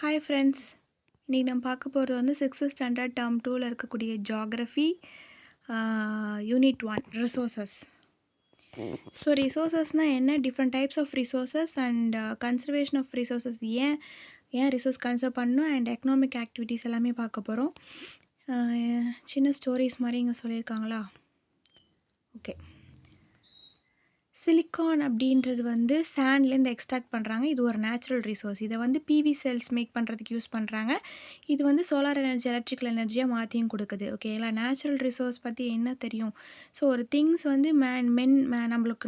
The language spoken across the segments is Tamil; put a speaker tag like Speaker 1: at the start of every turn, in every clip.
Speaker 1: Hi friends. இன்றைக்கி நம்ம பார்க்க போகிறது வந்து 6th ஸ்டாண்டர்ட் டேர்ம் 2ல் இருக்கக்கூடிய ஜியாகிரஃபி யூனிட் 1 ரிசோர்ஸஸ். ஸோ ரிசோர்ஸஸ்னால் என்ன, different types of resources and conservation of resources, ஏன் ஏன் ரிசோர்ஸ் கன்சர்வ் பண்ணணும் அண்ட் எக்கனாமிக் ஆக்டிவிட்டீஸ் எல்லாமே பார்க்க போகிறோம். சின்ன ஸ்டோரிஸ் மாதிரி இங்கே சொல்லியிருக்காங்களா? ஓகே. சிலிக்கான் அப்படின்றது வந்து சாண்ட்லேருந்து எக்ஸ்ட்ராக்ட் பண்ணுறாங்க. இது ஒரு நேச்சுரல் ரிசோர்ஸ். இதை வந்து பிவி செல்ஸ் மேக் பண்ணுறதுக்கு யூஸ் பண்ணுறாங்க. இது வந்து சோலார் எனர்ஜி, எலக்ட்ரிக்கல் எனர்ஜியாக மாற்றியும் கொடுக்குது. ஓகேங்களா? நேச்சுரல் ரிசோர்ஸ் பற்றி என்ன தெரியும்? ஸோ ஒரு திங்ஸ் வந்து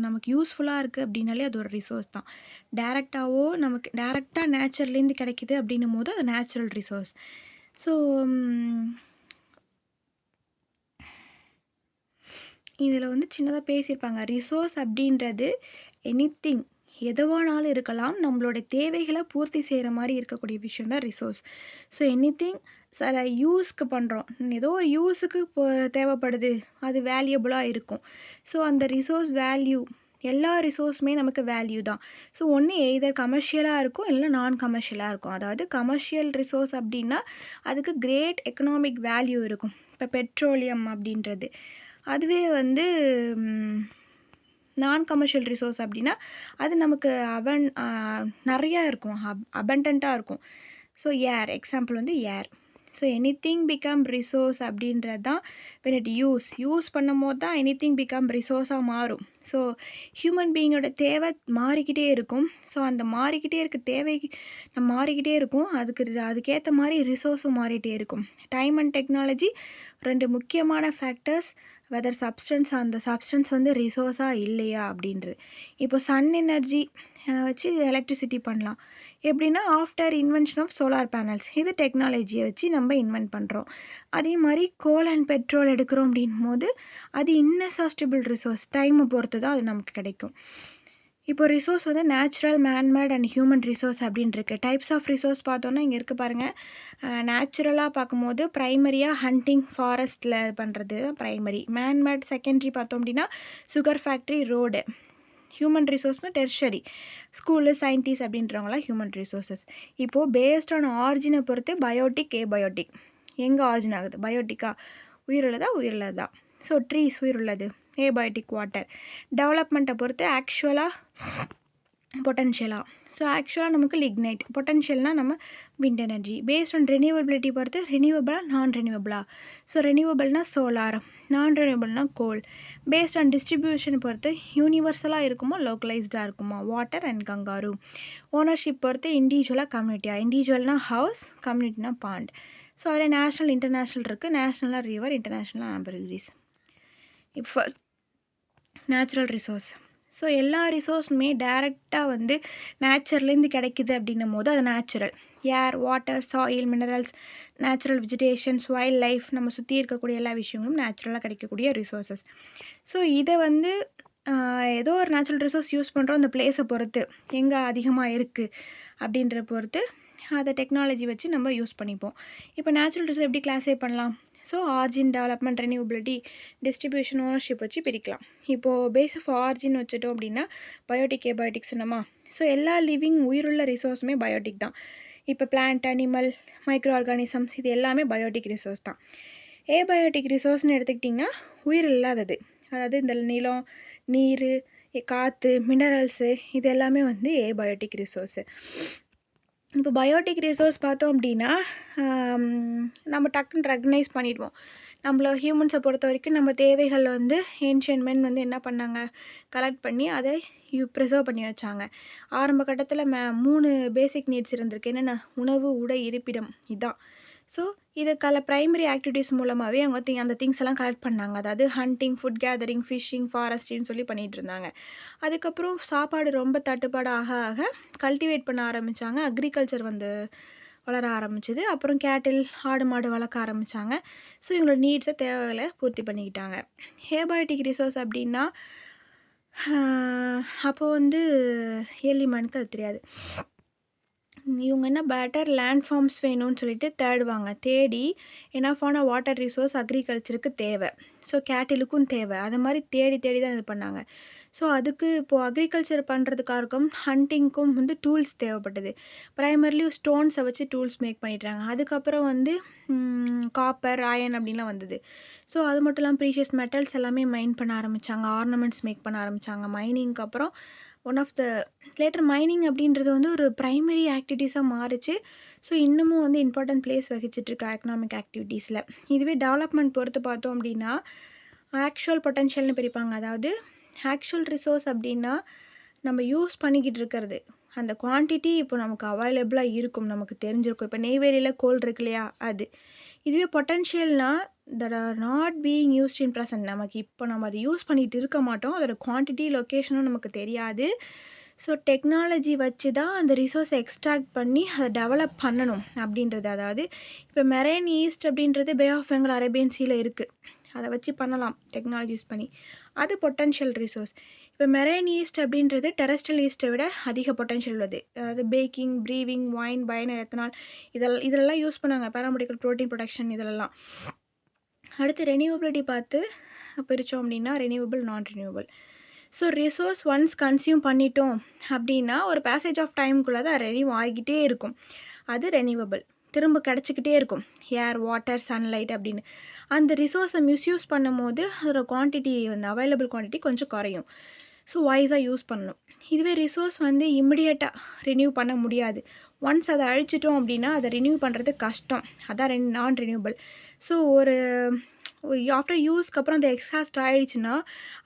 Speaker 1: நமக்கு யூஸ்ஃபுல்லாக இருக்குது அப்படின்னாலே அது ஒரு ரிசோர்ஸ் தான். டேரெக்டாக நேச்சர்லேருந்து கிடைக்கிது அப்படின்னும் போது அது நேச்சுரல் ரிசோர்ஸ். ஸோ இதில் வந்து சின்னதாக பேசியிருப்பாங்க. ரிசோர்ஸ் அப்படின்றது எனிதிங், எதுவானாலும் இருக்கலாம், நம்மளோட தேவைகளை பூர்த்தி செய்கிற மாதிரி இருக்கக்கூடிய விஷயம் தான் ரிசோர்ஸ். ஸோ எனிதிங் சில யூஸ்க்கு பண்ணுறோம், ஏதோ ஒரு யூஸுக்கு தேவைப்படுது, அது வேல்யூபுளாக இருக்கும். ஸோ அந்த ரிசோர்ஸ் வேல்யூ, எல்லா ரிசோர்ஸுமே நமக்கு வேல்யூ தான். ஸோ ஒன்று எய்தர் கமர்ஷியலாக இருக்கும், இல்லை நான் கமர்ஷியலாக இருக்கும். அதாவது கமர்ஷியல் ரிசோர்ஸ் அப்படின்னா அதுக்கு கிரேட் எக்கனாமிக் வேல்யூ இருக்கும். இப்போ பெட்ரோலியம் அப்படின்றது, அதுவே வந்து நான் கமர்ஷியல் ரிசோர்ஸ் அப்படின்னா அது நமக்கு நிறையா இருக்கும், அபண்டண்ட்டாக இருக்கும். ஸோ ஏர் எக்ஸாம்பிள் வந்து ஏர். ஸோ எனிதிங் பிகம் ரிசோர்ஸ் அப்படின்றது தான் வென் இட் யூஸ் பண்ணும் போது தான் எனிதிங் பிகம் ரிசோர்ஸாக மாறும். ஸோ ஹியூமன் பீயிங்கோட தேவை மாறிக்கிட்டே இருக்கும். ஸோ அந்த மாறிக்கிட்டே இருக்க தேவைக்கு மாறிக்கிட்டே இருக்கும், அதுக்கேற்ற மாதிரி ரிசோர்ஸும் மாறிட்டே இருக்கும். டைம் அண்ட் டெக்னாலஜி ரெண்டு முக்கியமான ஃபேக்டர்ஸ், வெதர் சப்ஸ்டன்ஸ், அந்த சப்ஸ்டன்ஸ் வந்து ரிசோர்ஸாக இல்லையா அப்படின்றது. இப்போ சன் எனர்ஜி வச்சு எலக்ட்ரிசிட்டி பண்ணலாம். எப்படின்னா after invention of solar panels, இது டெக்னாலஜியை வச்சு நம்ம இன்வென்ட் பண்ணுறோம். அதே மாதிரி கோல் அண்ட் பெட்ரோல் எடுக்கிறோம் அப்படின்னும் போது அது இன்எக்ஸாஸ்டிபிள் ரிசோர்ஸ், டைமை பொறுத்து தான் அது நமக்கு கிடைக்கும். இப்போ ரிசோர்ஸ் வந்து natural, man-made and human resource அப்படின்னு இருக்குது. டைப்ஸ் ஆஃப் ரிசோர்ஸ் பார்த்தோன்னா இங்கே இருக்குது பாருங்கள். நேச்சுரலாக பார்க்கும்போது ப்ரைமரியாக ஹண்டிங், ஃபாரஸ்ட்டில் பண்ணுறது தான் ப்ரைமரி. மேன்மேட் செகண்டரி பார்த்தோம் அப்படின்னா சுகர் ஃபேக்ட்ரி, ரோடு. ஹியூமன் ரிசோர்ஸ்னால் டெர்ஷரி, ஸ்கூலு, சயின்டிஸ்ட் அப்படின்றவங்களாம் ஹியூமன் ரிசோர்ஸஸ். இப்போது பேஸ்ட் ஆன் ஆரிஜினை பொறுத்து பயோட்டிக், ஏபயோட்டிக். எங்கே ஆரிஜின் ஆகுது? பயோட்டிக்கா, உயிருள்ளதா. ஸோ ட்ரீஸ் உயிருள்ளது, ஏபயோட்டிக். வாட்டர் டெவலப்மெண்ட்டை பொறுத்து ஆக்சுவலாக, பொட்டன்ஷியலாக. ஸோ ஆக்சுவலாக நமக்கு லிக்னைட், பொட்டன்ஷியல்னால் நம்ம wind energy. Based on renewability பொறுத்து ரெனியூவபிளா, நான் ரெனியூவபிளா. ஸோ ரெனியூவபிள்னால் சோலார், நான் ரெனியூவபிள்னால் கோல். பேஸ்ட் ஆன் டிஸ்ட்ரிபியூஷன் பொறுத்து யூனிவர்சலாக இருக்குமோ, லோக்கலைஸ்டாக இருக்குமோ, வாட்டர் அண்ட் கங்காரு. ஓனர்ஷிப் பொறுத்து இண்டிவிஜுவலாக, கம்யூனிட்டியாக. இண்டிவிஜுவல்னால் ஹவுஸ், கம்யூனிட்டினா பாண்ட். ஸோ அதில் நேஷ்னல், இன்டர்நேஷ்னல் இருக்குது. நேஷ்னலாக ரிவர், இன்டர்நேஷ்னலாக ஆம்பர்கிரிஸ். இப்போ ஃபர்ஸ்ட் நேச்சுரல் ரிசோர்ஸ். ஸோ எல்லா ரிசோர்ஸுமே டைரெக்டாக வந்து நேச்சர்லேருந்து கிடைக்குது அப்படின்னும் போது அது natural. Air, water, soil, minerals, natural vegetations, wildlife, நம்ம சுற்றி இருக்கக்கூடிய எல்லா விஷயங்களும் நேச்சுரலாக கிடைக்கக்கூடிய ரிசோர்ஸஸ். ஸோ இதை வந்து ஏதோ ஒரு நேச்சுரல் ரிசோர்ஸ் யூஸ் பண்ணுறோம், அந்த பிளேஸை பொறுத்து, எங்கே அதிகமாக இருக்குது அப்படின்ற பொறுத்து அதை டெக்னாலஜி வச்சு நம்ம யூஸ் பண்ணிப்போம். இப்போ நேச்சுரல் ரிசோர்ஸ் எப்படி கிளாஸிஃபை பண்ணலாம்? So origin, development, renewability, distribution, ownership வச்சு பிரிக்கலாம். இப்போது பேஸ் ஆஃப் ஆரிஜின் வச்சுட்டோம் அப்படின்னா பயோட்டிக், ஏபயோட்டிக் சொன்னோமா. ஸோ எல்லா லிவிங் உயிருள்ள ரிசோர்ஸுமே பயோட்டிக் தான். இப்போ பிளான்ட், அனிமல், மைக்ரோ ஆர்கானிசம்ஸ், இது எல்லாமே பயோட்டிக் ரிசோர்ஸ் தான். ஏபயோட்டிக் ரிசோர்ஸ்னு எடுத்துக்கிட்டிங்கன்னா உயிர் இல்லாதது, அதாவது இந்த நிலம், நீர், காற்று, மினரல்ஸு, இது எல்லாமே வந்து ஏபயோட்டிக் ரிசோர்ஸு. இப்போ பயோட்டிக் ரிசோர்ஸ் பார்த்தோம் அப்படின்னா நம்ம டக்குன்னு ரெகக்னைஸ் பண்ணிடுவோம். நம்மள ஹியூமன்ஸை பொறுத்த வரைக்கும் நம்ம தேவைகள் வந்து ஏன்ஷியன்ட் மென் வந்து என்ன பண்ணாங்க, கலெக்ட் பண்ணி அதை ப்ரிசர்வ் பண்ணி வச்சாங்க. ஆரம்ப கட்டத்தில் 3 பேசிக் நீட்ஸ் இருந்திருக்கு. என்னென்ன? உணவு, உடை, இருப்பிடம், இதுதான். ஸோ இது ப்ரைமரி ஆக்டிவிட்டீஸ் மூலமாகவே அவங்க அந்த திங்ஸ் எல்லாம் கலெக்ட் பண்ணாங்க. அதாவது ஹண்டிங், ஃபுட் கேதரிங், ஃபிஷ்ஷிங், ஃபாரஸ்ட்ரின்னு சொல்லி பண்ணிகிட்டு இருந்தாங்க. அதுக்கப்புறம் சாப்பாடு ரொம்ப தட்டுப்பாடு ஆக ஆக கல்டிவேட் பண்ண ஆரம்பித்தாங்க. அக்ரிகல்ச்சர் வந்து வளர ஆரம்பிச்சிது. அப்புறம் கேட்டில், ஆடு மாடு வளர்க்க ஆரம்பித்தாங்க. ஸோ இவங்களோட நீட்ஸை, தேவைகளை பூர்த்தி பண்ணிக்கிட்டாங்க. ஏபயோட்டிக் ரிசோர்ஸ் அப்படின்னா அப்போது வந்து ஏர்லி மேனுக்கு அது தெரியாது. இவங்க என்ன பெட்டர் லேண்ட் ஃபார்ம்ஸ் வேணும்னு சொல்லிட்டு தேடுவாங்க. தேடி எனஃப்பான வாட்டர் ரிசோர்ஸ் அக்ரிகல்ச்சருக்கு தேவை. ஸோ கேட்டிலுக்கும் தேவை. அது மாரி தேடி தேடி தான் இது பண்ணாங்க. ஸோ அதுக்கு இப்போது அக்ரிகல்ச்சர் பண்ணுறதுக்காருக்கும் ஹண்டிங்க்கும் வந்து டூல்ஸ் தேவைப்பட்டது. பிரைமர்லி ஸ்டோன்ஸை வச்சு டூல்ஸ் மேக் பண்ணிட்டாங்க. அதுக்கப்புறம் வந்து காப்பர், அயன் அப்படின்லாம் வந்தது. ஸோ அது மட்டும் இல்லாமல் ப்ரீஷியஸ் மெட்டல்ஸ் எல்லாமே மைன் பண்ண ஆரம்பித்தாங்க. ஆர்னமெண்ட்ஸ் மேக் பண்ண ஆரம்பித்தாங்க. மைனிங்க்கு அப்புறம் one of the later mining அப்படின்றது வந்து ஒரு ப்ரைமரி ஆக்டிவிட்டீஸாக மாறுச்சு. ஸோ இன்னமும் வந்து இம்பார்ட்டன்ட் பிளேஸ் வகிச்சிட்ருக்கு எக்கனாமிக் ஆக்டிவிட்டீஸில். இதுவே டெவலப்மெண்ட் பொறுத்து பார்த்தோம் அப்படின்னா ஆக்சுவல் பொட்டன்ஷியல்னு பிரிப்பாங்க. அதாவது ஆக்சுவல் ரிசோர்ஸ் அப்படின்னா நம்ம யூஸ் பண்ணிக்கிட்டு இருக்கிறது. அந்த குவான்டிட்டி இப்போ நமக்கு அவைலபிளாக இருக்கும், நமக்கு தெரிஞ்சிருக்கும். இப்போ நெய்வேலியில் கோல் இருக்கு இல்லையா, அது. இதுவே பொட்டன்ஷியல்னா that are not being used in present. நமக்கு இப்போ நம்ம அதை யூஸ் பண்ணிகிட்டு இருக்க மாட்டோம். அதோட குவான்டிட்டி, லொக்கேஷனும் நமக்கு தெரியாது. ஸோ டெக்னாலஜி வச்சு தான் அந்த ரிசோர்ஸை எக்ஸ்ட்ராக்ட் பண்ணி அதை டெவலப் பண்ணணும் அப்படின்றது. அதாவது இப்போ மெரைன் ஈஸ்ட் அப்படின்றது பே ஆஃப் பெங்கால் அரேபியன் சீல இருக்குது. அதை வச்சு பண்ணலாம் டெக்னாலஜி யூஸ் பண்ணி. அது பொட்டன்ஷியல் ரிசோர்ஸ். இப்போ மெரைன் ஈஸ்ட் அப்படின்றது டெரஸ்ட்ரியல் ஈஸ்ட்டை விட அதிக பொட்டன்ஷியல் உள்ளது. அதாவது baking, brewing, wine, bio ethanol இதெல்லாம் யூஸ் பண்ணாங்க. பேராமெடிக்கல் ப்ரோட்டீன் ப்ரொடக்ஷன் இதிலெல்லாம். அடுத்து ரெனியூவபிலிட்டி பார்த்து பிரித்தோம் அப்படின்னா renewable, non renewable. So resource once consume பண்ணிட்டோம் அப்படின்னா ஒரு பேசேஜ் ஆஃப் டைமுக்குள்ளே தான் ரெனியூ ஆகிக்கிட்டே இருக்கும். அது ரெனியூவபிள். திரும்ப கிடச்சிக்கிட்டே இருக்கும். ஏர், வாட்டர், சன்லைட் அப்படின்னு. அந்த ரிசோர்ஸை மிஸ்யூஸ் பண்ணும்போது அதோட குவான்டிட்டி வந்து அவைலபிள் குவான்டிட்டி கொஞ்சம் குறையும். ஸோ வைஸாக யூஸ் பண்ணணும். இதுவே ரிசோர்ஸ் வந்து இமிடியேட்டாக ரினியூ பண்ண முடியாது. ஒன்ஸ் அதை அழிச்சிட்டோம் அப்படின்னா அதை ரினியூ பண்ணுறது கஷ்டம். அதான் நான் ரினியூவபிள். ஸோ ஒரு ஆஃப்டர் யூஸ்க்கு அப்புறம் அந்த எக்ஸாஸ்ட் ஆகிடுச்சுன்னா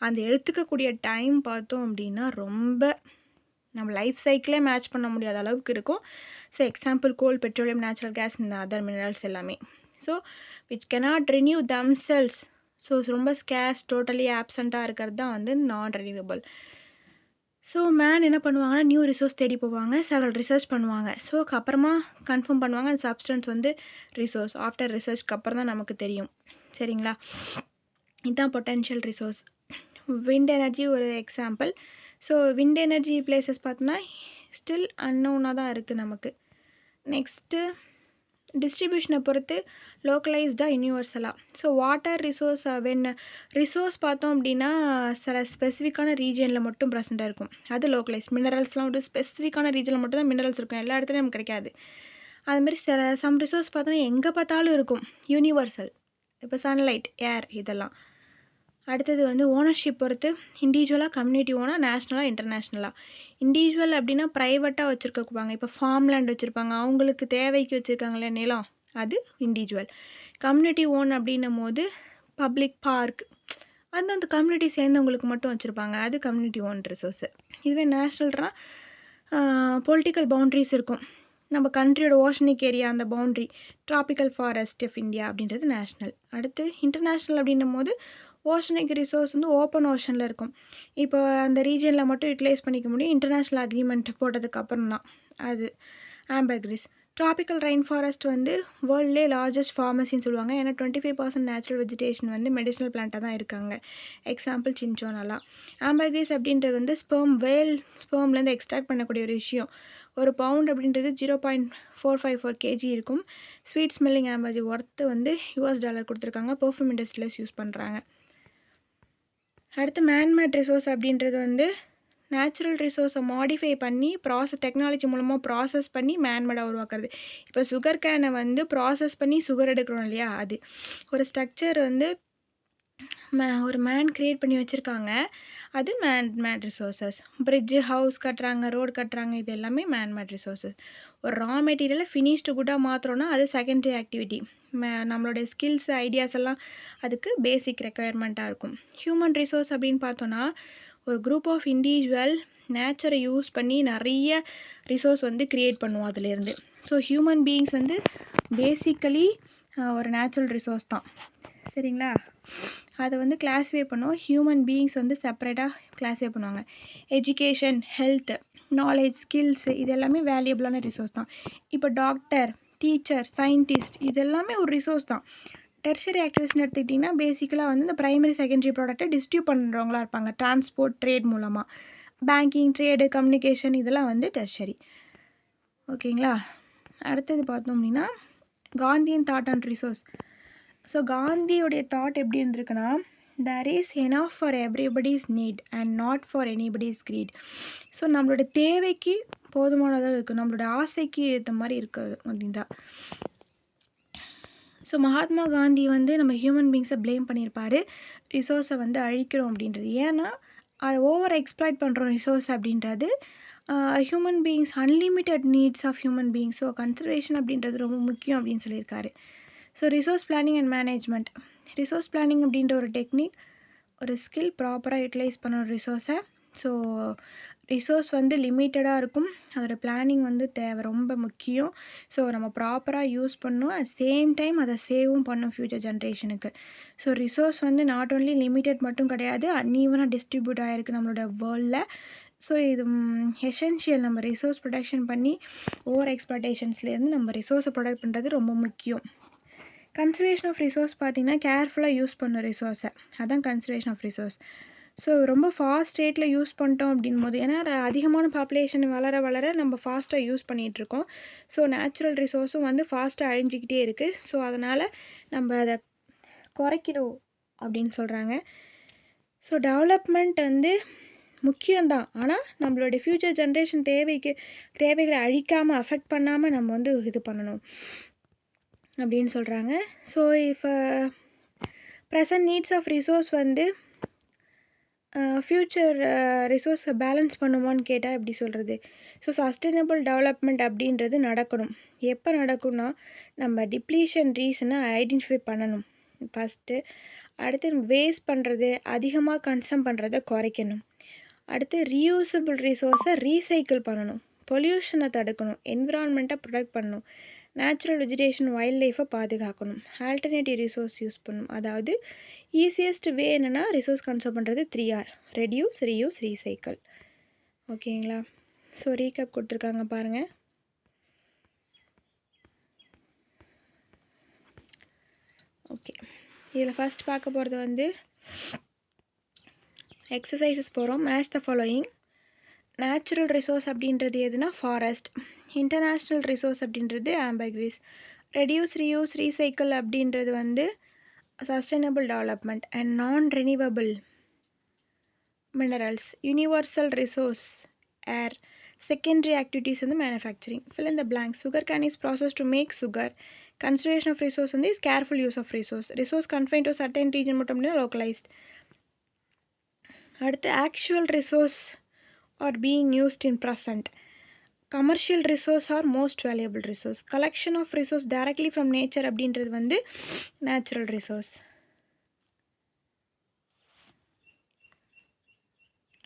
Speaker 1: அந்த எடுத்துக்கக்கூடிய டைம் பார்த்தோம் அப்படின்னா ரொம்ப நம்ம லைஃப் சைக்கிளே மேட்ச் பண்ண முடியாத அளவுக்கு இருக்கும். ஸோ எக்ஸாம்பிள் கோல், பெட்ரோலியம், நேச்சுரல் கேஸ், இந்த அதர் மினரல்ஸ் எல்லாமே. So which cannot renew themselves. So ரொம்ப ஸ்கேர்ஸ், டோட்டலி ஆப்சண்ட்டாக இருக்கிறது தான் வந்து நான் ரெனியூவபிள். ஸோ மேன் என்ன பண்ணுவாங்கன்னா நியூ ரிசோர்ஸ் தேடி போவாங்க, செவரல் ரிசர்ச் பண்ணுவாங்க. ஸோ அப்புறமா கன்ஃபார்ம் பண்ணுவாங்க அந்த சப்ஸ்டன்ஸ் வந்து ரிசோர்ஸ். ஆஃப்டர் ரிசர்ச்க்கு அப்புறம் தான் நமக்கு தெரியும். சரிங்களா? இதுதான் பொட்டென்ஷியல் ரிசோர்ஸ். விண்ட் எனர்ஜி ஒரு example. So wind energy places பார்த்தோன்னா ஸ்டில் அன்னோனாக தான் இருக்குது நமக்கு. நெக்ஸ்ட்டு டிஸ்ட்ரிபியூஷனை பொறுத்து லோக்கலைஸ்டாக, யூனிவர்சலாக. ஸோ வாட்டர் ரிசோர்ஸ் ரிசோர்ஸ் பார்த்தோம் அப்படின்னா சில ஸ்பெசிஃபிக்கான ரீஜனில் மட்டும் ப்ரெசென்ட்டாக இருக்கும். அது லோக்கலைஸ். மினரல்ஸ்லாம் ஒரு ஸ்பெசிஃபிக்கான ரீஜனில் மட்டும் தான் மினரல்ஸ் இருக்கும். எல்லா இடத்துலையும் நமக்கு கிடைக்காது. அதுமாதிரி சம் ரிசோர்ஸ் பார்த்தோன்னா எங்கே பார்த்தாலும் இருக்கும். யூனிவர்சல். இப்போ சன்லைட், ஏர் இதெல்லாம். அடுத்தது வந்து ஓனர்ஷிப் பொறுத்து இண்டிவிஜுவலாக, கம்யூனிட்டி ஓனாக, நேஷ்னலாக, இன்டர்நேஷ்னலாக. இண்டிவிஜுவல் அப்படின்னா ப்ரைவேட்டாக வச்சுருக்கப்பாங்க. இப்போ ஃபார்ம் லேண்ட் வச்சுருப்பாங்க, அவங்களுக்கு தேவைக்கு வச்சுருக்காங்களே நிலம், அது இண்டிவிஜுவல். கம்யூனிட்டி ஓன் அப்படின்னும் போது பப்ளிக் பார்க், அது அந்த கம்யூனிட்டி சேர்ந்தவங்களுக்கு மட்டும் வச்சுருப்பாங்க, அது கம்யூனிட்டி ஓன் ரிசோர்ஸு. இதுவே நேஷ்னல்னால் பொலிட்டிக்கல் பவுண்ட்ரிஸ் இருக்கும். நம்ம கண்ட்ரியோட ஓஷனிக் ஏரியா, அந்த boundary, tropical forest of India அப்படின்றது நேஷ்னல். அடுத்து இன்டர்நேஷ்னல் அப்படின்னும் போது ஓஷனிக் ரிசோர்ஸ் வந்து ஓப்பன் ஓஷனில் இருக்கும். இப்போ அந்த ரீஜனில் மட்டும் யூட்டிலைஸ் பண்ணிக்க முடியும் இன்டர்நேஷ்னல் அக்ரிமெண்ட் போட்டதுக்கப்புறம் தான். அது ஆம்பர்கிரிஸ். ட்ராபிக்கல் ரெயின் ஃபாரஸ்ட் வந்து வேர்ல்ட்லே லார்ஜஸ்ட் ஃபார்மசின்னு சொல்லுவாங்க. ஏன்னா 25% நேச்சுரல் வெஜிடேஷன் வந்து மெடிசனல் பிளான்ட்டாக தான் இருக்காங்க. எக்ஸாம்பிள் சின்சோனலாம். ஆம்பர்கிரிஸ் அப்படின்றது வந்து வேல் ஸ்பெர்ம்லேருந்து எக்ஸ்ட்ராக்ட் பண்ணக்கூடிய ஒரு விஷயம். ஒரு பவுண்ட் அப்படின்றது 0.454 kg இருக்கும். ஸ்வீட் ஸ்மெல்லிங் ஆம்பர்ஜி ஒர்த்து வந்து $US கொடுத்துருக்காங்க. பெர்ஃப்யூம் இண்டஸ்ட்ரியில் யூஸ் பண்ணுறாங்க. அடுத்து மேன்மேட் ரிசோர்ஸ் அப்படின்றது வந்து நேச்சுரல் ரிசோர்ஸை மாடிஃபை பண்ணி டெக்னாலஜி மூலமாக ப்ராசஸ் பண்ணி மேன்மேடாக உருவாக்குறது. இப்போ சுகர் கேனை வந்து ப்ராசஸ் பண்ணி சுகர் எடுக்கிறோம் இல்லையா, அது ஒரு ஸ்ட்ரக்சர் வந்து ஒரு மேன் க்ரியேட் பண்ணி வச்சுருக்காங்க. அது மேன்மேட் ரிசோர்ஸஸ். பிரிட்ஜு, ஹவுஸ் கட்டுறாங்க, ரோடு கட்டுறாங்க, இது எல்லாமே மேன்மேட் ரிசோர்ஸஸ். ஒரு ரா மெட்டீரியலை ஃபினிஷ்டு குட்டாக மாற்றுறோன்னா அது செகண்டரி ஆக்டிவிட்டி. நம்மளுடைய ஸ்கில்ஸ், ஐடியாஸ் எல்லாம் அதுக்கு பேசிக் ரெக்குயர்மெண்ட்டாக இருக்கும். ஹியூமன் ரிசோர்ஸ் அப்படின்னு பார்த்தோன்னா ஒரு குரூப் ஆஃப் இண்டிவிஜுவல் நேச்சரை யூஸ் பண்ணி நிறைய ரிசோர்ஸ் வந்து க்ரியேட் பண்ணுவோம் அதுலேருந்து. ஸோ ஹியூமன் பீயிங்ஸ் வந்து பேசிக்கலி ஒரு நேச்சுரல் ரிசோர்ஸ் தான். சரிங்களா? அதை வந்து கிளாஸிஃபை பண்ணுவோம். ஹியூமன் பீயிங்ஸ் வந்து செப்பரேட்டாக கிளாஸிஃபை பண்ணுவாங்க. எஜுகேஷன், ஹெல்த், நாலேஜ், ஸ்கில்ஸு இது எல்லாமே வேல்யூபிளான ரிசோர்ஸ் தான். இப்போ டாக்டர், டீச்சர், சயின்டிஸ்ட் இது எல்லாமே ஒரு ரிசோர்ஸ் தான். டெர்ஷரி ஆக்டிவிட்டிஸ்னு எடுத்துக்கிட்டிங்கன்னா பேசிக்கலாக வந்து இந்த ப்ரைமரி, செகண்டரி ப்ராடக்ட்டை டிஸ்ட்ரிபியூட் பண்ணுறவங்களா இருப்பாங்க. டிரான்ஸ்போர்ட், ட்ரேட் மூலமாக. பேங்கிங், ட்ரேடு, கம்யூனிகேஷன் இதெல்லாம் வந்து டெர்ஷரி. ஓகேங்களா? அடுத்தது பார்த்தோம் அப்படின்னா காந்தியின் தாட் அண்ட் ரிசோர்ஸ். ஸோ காந்தியோடைய தாட் எப்படி இருந்திருக்குன்னா, there is enough for everybody's need and not for anybody's greed. So நம்மளோட தேவைக்கு போதுமானதாக இருக்குது, நம்மளோட ஆசைக்கு ஏற்ற மாதிரி இருக்காது அப்படின்னு தான். ஸோ மகாத்மா காந்தி வந்து நம்ம ஹியூமன் பீங்ஸை ப்ளேம் பண்ணியிருப்பார், ரிசோர்ஸை வந்து அழிக்கிறோம் அப்படின்றது. ஏன்னா அதை ஓவர் எக்ஸ்ப்ளாய்ட் பண்ணுறோம் ரிசோர்ஸ் அப்படின்றது. Human beings unlimited needs of human beings. So conservation அப்படின்றது ரொம்ப முக்கியம் அப்படின்னு சொல்லியிருக்காரு. So resource planning and management. Resource planning அப்படின்ற ஒரு டெக்னிக், ஒரு ஸ்கில், ப்ராப்பராக யூட்டிலைஸ் பண்ணணும் ரிசோர்ஸை. ஸோ ரிசோர்ஸ் வந்து லிமிட்டடாக இருக்கும், அதோட பிளானிங் வந்து தேவை, ரொம்ப முக்கியம். ஸோ நம்ம ப்ராப்பராக யூஸ் பண்ணணும், அட் சேம் டைம் அதை சேவும் பண்ணணும் ஃப்யூச்சர் ஜென்ரேஷனுக்கு. ஸோ ரிசோர்ஸ் வந்து நாட் ஓன்லி லிமிட்டட் மட்டும் கிடையாது, அன்ஈவனாக டிஸ்ட்ரிபியூட் ஆகிருக்கு நம்மளோட வேர்ல்டில். ஸோ இது எசென்ஷியல். நம்ம ரிசோர்ஸ் ப்ரொடக்ஷன் பண்ணி ஓவர் எக்ஸ்ப்ளாய்டேஷன்ஸ்லேருந்து நம்ம ரிசோர்ஸை ப்ரொடக்ட் பண்ணுறது ரொம்ப முக்கியம். கன்சர்வேஷன் ஆஃப் ரிசோர்ஸ் பார்த்திங்கன்னா கேர்ஃபுல்லாக யூஸ் பண்ணணும் ரிசோர்ஸை, அதுதான் கன்சர்வேஷன் ஆஃப் ரிசோர்ஸ். ஸோ ரொம்ப ஃபாஸ்ட் ரேட்டில் யூஸ் பண்ணிட்டோம் அப்படின் போது, ஏன்னா அதிகமான பாப்புலேஷன் வளர வளர நம்ம ஃபாஸ்ட்டாக யூஸ் பண்ணிகிட்ருக்கோம். ஸோ நேச்சுரல் ரிசோர்ஸும் வந்து ஃபாஸ்ட்டாக அழிஞ்சிக்கிட்டே இருக்குது. ஸோ அதனால் நம்ம அதை குறைக்கணும் அப்படின்னு சொல்கிறாங்க. ஸோ டெவலப்மெண்ட் வந்து முக்கியம்தான், ஆனால் நம்மளுடைய ஃப்யூச்சர் ஜென்ரேஷன் தேவைகளை அழிக்காமல், அஃபெக்ட் பண்ணாமல் நம்ம வந்து இது பண்ணணும் அப்படின்னு சொல்கிறாங்க. ஸோ இப்போ ப்ரெசன்ட் நீட்ஸ் ஆஃப் ரிசோர்ஸ் வந்து ஃப்யூச்சர் ரிசோர்ஸை பேலன்ஸ் பண்ணுமான்னு கேட்டால் எப்படி சொல்கிறது? ஸோ சஸ்டைனபிள் டெவலப்மெண்ட் அப்படின்றது நடக்கணும். எப்போ நடக்கும்னா, நம்ம டிப்ளீஷன் ரீசனை ஐடென்டிஃபை பண்ணணும் ஃபஸ்ட்டு. அடுத்து வேஸ்ட் பண்ணுறது, அதிகமாக கன்சம் பண்ணுறதை குறைக்கணும். அடுத்து ரீயூசபிள் ரிசோர்ஸை ரீசைக்கிள் பண்ணணும். பொல்யூஷனை தடுக்கணும், என்விரான்மெண்ட்டை ப்ரொடெக்ட் பண்ணணும், நேச்சுரல் வெஜிடேஷன், வைல்ட் லைஃப்பை பாதுகாக்கணும், ஆல்டர்னேட்டிவ் ரிசோர்ஸ் யூஸ் பண்ணணும். அதாவது ஈஸியஸ்ட் வே என்னென்னா ரிசோர்ஸ் கன்சர்வ் பண்ணுறது 3R: ரெடியூஸ், ரீயூஸ், ரீசைக்கிள். ஓகேங்களா? ஸோ ரீகேப் கொடுத்துருக்காங்க பாருங்கள். ஓகே, இதில் ஃபஸ்ட் பார்க்க போகிறது வந்து எக்ஸசைசஸ் போகிறோம். Match the following. Natural resource அப்படின்றது எதுனா ஃபாரஸ்ட். இன்டர்நேஷ்னல் ரிசோர்ஸ் அப்படின்றது ஆம்பர்கிரீஸ். ரெடியூஸ், ரீயூஸ், ரீசைக்கிள் அப்படின்றது வந்து sustainable development. And non renewable minerals. Universal resource air. Secondary activities வந்து manufacturing. Fill in the blank. Sugarcane is process to make sugar. Conservation of resource வந்து is careful use of resource. Resource confine to certain region மட்டும் அப்படின்னா லோக்கலைஸ்ட். அடுத்து actual resource are being used in present. Commercial resource are most valuable resource. Collection of resource directly from nature அப்படின்றது வந்து நேச்சுரல் ரிசோர்ஸ்.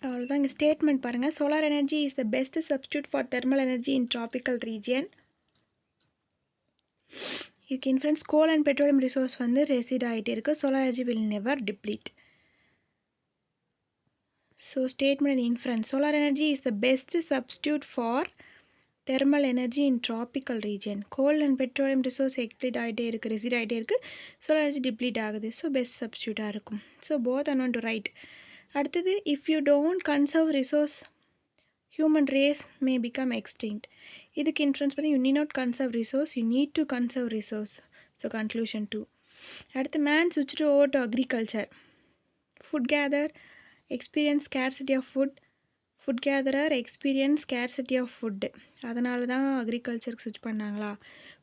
Speaker 1: அவ்வளோதான். இங்கே ஸ்டேட்மெண்ட் பாருங்கள். Solar energy is the best substitute for thermal energy in tropical region. இதுக்கு influence coal and petroleum resource வந்து ரெசிட் ஆகிட்டே இருக்குது. Solar energy will never deplete. So statement and influence. Solar energy is the best substitute for thermal energy in tropical region. Coal and petroleum resource எக்ஸ்ப்ளீட் ஆகிட்டே இருக்குது, ரெசிட் ஆகிட்டே இருக்குது. சோலார் எனர்ஜி டிப்ளீட் ஆகுது. ஸோ பெஸ்ட் சப்ஸ்டியூட்டாக இருக்கும். So both are not to right. அடுத்தது, if you don't conserve resource human race may become extinct. இதுக்கு இன்ஃப்ளூயன்ஸ் பண்ணி you need not conserve resource, you need to conserve resource. So conclusion 2. அடுத்து, மேன் ஸ்விட்ச் to over to agriculture. Food gather, experience scarcity of food. Food gatherer experience scarcity of food. அதனால தான் அக்ரிகல்ச்சருக்கு ஸ்விட்ச் பண்ணாங்களா?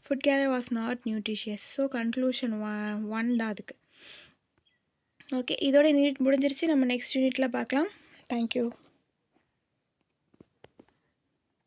Speaker 1: Food gather was not nutritious. So conclusion 1 தான் அதுக்கு. ஓகே, இதோட யூனிட் முடிஞ்சிருச்சு. நம்ம நெக்ஸ்ட் யூனிட்டில் பார்க்கலாம். தேங்க்யூ.